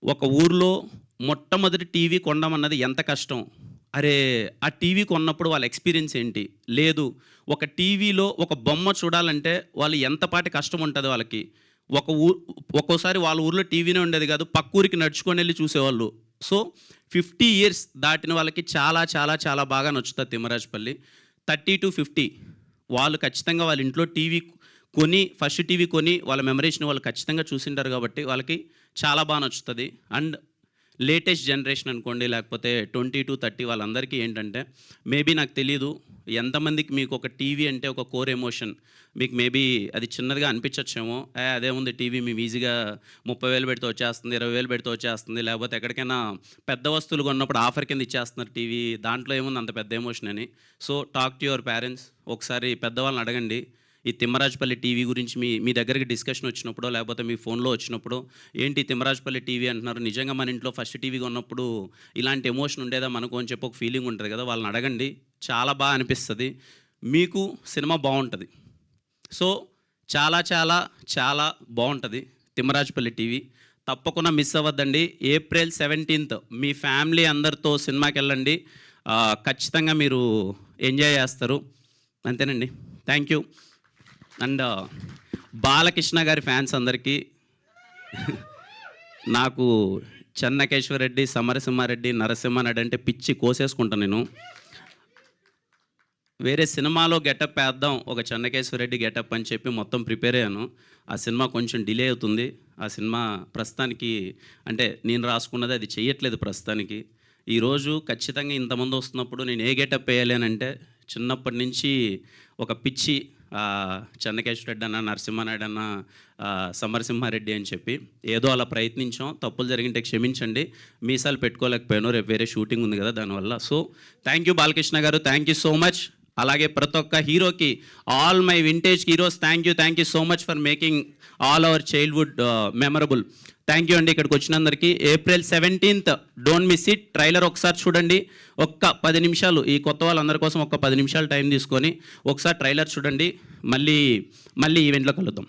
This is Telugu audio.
ఒక ఊర్లో మొట్టమొదటి టీవీ కొనడం అన్నది ఎంత కష్టం? అరే! ఆ టీవీ కొన్నప్పుడు వాళ్ళ ఎక్స్‌పీరియన్స్ ఏంటి? లేదు, ఒక టీవీలో ఒక బొమ్మ చూడాలంటే వాళ్ళు ఎంతపాటి కష్టం ఉంటది వాళ్ళకి. ఒక ఊ ఒక్కోసారి వాళ్ళ ఊర్లో టీవీనే ఉండేది కాదు. పక్క ఊరికి నడుచుకొనెళ్లి చూసేవాళ్ళు. సో, 50 ఇయర్స్ దాటిన వాళ్ళకి చాలా చాలా చాలా బాగా నచ్చుతది తిమ్మరాజుపల్లి. 30-50 వాళ్ళు ఖచ్చితంగా వాళ్ళ ఇంట్లో టీవీ కొని, ఫస్ట్ టీవీ కొని వాళ్ళ మెమరీస్‌ని వాళ్ళు ఖచ్చితంగా చూసింటారు కాబట్టి వాళ్ళకి చాలా నచ్చుతది. అండ్ లేటెస్ట్ జనరేషన్ అనుకోండి, లేకపోతే 20-30 వాళ్ళందరికీ ఏంటంటే, మేబీ నాకు తెలీదు ఎంతమందికి మీకు ఒక టీవీ అంటే ఒక కోర్ ఎమోషన్. మీకు మేబీ అది చిన్నదిగా అనిపించచ్చేమో. అదేముంది, టీవీ మేము ఈజీగా 30,000 పెడితే వచ్చేస్తుంది, 20,000 పెడితే వచ్చేస్తుంది, లేకపోతే ఎక్కడికైనా పెద్ద వస్తువులు కొన్నప్పుడు ఆఫర్ కింద ఇచ్చేస్తున్నారు టీవీ, దాంట్లో ఏముంది అంత పెద్ద ఎమోషన్ అని. So talk to your parents. ఒకసారి పెద్దవాళ్ళని అడగండి. ఈ తిమ్మరాజుపల్లి టీవీ గురించి మీ మీ దగ్గరికి డిస్కషన్ వచ్చినప్పుడో, లేకపోతే మీ ఫోన్లో వచ్చినప్పుడో, ఏంటి తిమ్మరాజుపల్లి టీవీ అంటున్నారు, నిజంగా మన ఇంట్లో ఫస్ట్ టీవీ కొన్నప్పుడు ఇలాంటి ఎమోషన్ ఉండేదా మనకు అని చెప్పి ఒక ఫీలింగ్ ఉంటుంది కదా, వాళ్ళని అడగండి. చాలా అనిపిస్తుంది, మీకు సినిమా బాగుంటుంది. సో చాలా చాలా చాలా బాగుంటుంది తిమ్మరాజుపల్లి టీవీ. తప్పకుండా మిస్ అవ్వద్దండి. ఏప్రిల్ 17th మీ ఫ్యామిలీ అందరితో సినిమాకి వెళ్ళండి. ఖచ్చితంగా మీరు ఎంజాయ్ చేస్తారు. అంతేనండి. Thank you. అండ్ బాలకృష్ణ గారి ఫ్యాన్స్ అందరికీ నాకు చెన్నకేశ్వరరెడ్డి, సమరసింహారెడ్డి, నరసింహారెడ్డి అంటే పిచ్చి కోసేసుకుంటాను నేను. వేరే సినిమాలో గెటప్ వేద్దాం, ఒక చెన్నకేశ్వరరెడ్డి గెటప్ అని చెప్పి మొత్తం ప్రిపేర్ అయ్యాను. ఆ సినిమా కొంచెం డిలే అవుతుంది. ఆ సినిమా ప్రస్తుతానికి అంటే నేను రాసుకున్నది అది చెయ్యట్లేదు ప్రస్తుతానికి. ఈరోజు ఖచ్చితంగా ఇంతమంది వస్తున్నప్పుడు నేను ఏ గెటప్ వేయాలి అని అంటే, చిన్నప్పటి నుంచి ఒక పిచ్చి చెన్నకేశ్వరరెడ్డి అన్న, నరసింహానాయుడు అన్న, సమరసింహారెడ్డి అని చెప్పి ఏదో అలా ప్రయత్నించాం. తప్పులు జరిగింటే క్షమించండి. మీసాలు పెట్టుకోలేకపోయాను, రేపు వేరే షూటింగ్ ఉంది కదా దానివల్ల. సో థ్యాంక్ యూ బాలకృష్ణ గారు, థ్యాంక్ యూ సో మచ్. అలాగే ప్రతి ఒక్క హీరోకి, all my vintage heroes, thank you so much for making all our childhood memorable. Thank you అండి ఇక్కడికి వచ్చినందరికీ. April 17th don't miss it. Trailer ఒకసారి చూడండి, ఒక్క 10 నిమిషాలు, ఈ కొత్త వాళ్ళందరి కోసం ఒక్క 10 నిమిషాలు టైం తీసుకొని ఒకసారి ట్రైలర్ చూడండి. మళ్ళీ ఈవెంట్లో కలుద్దాం.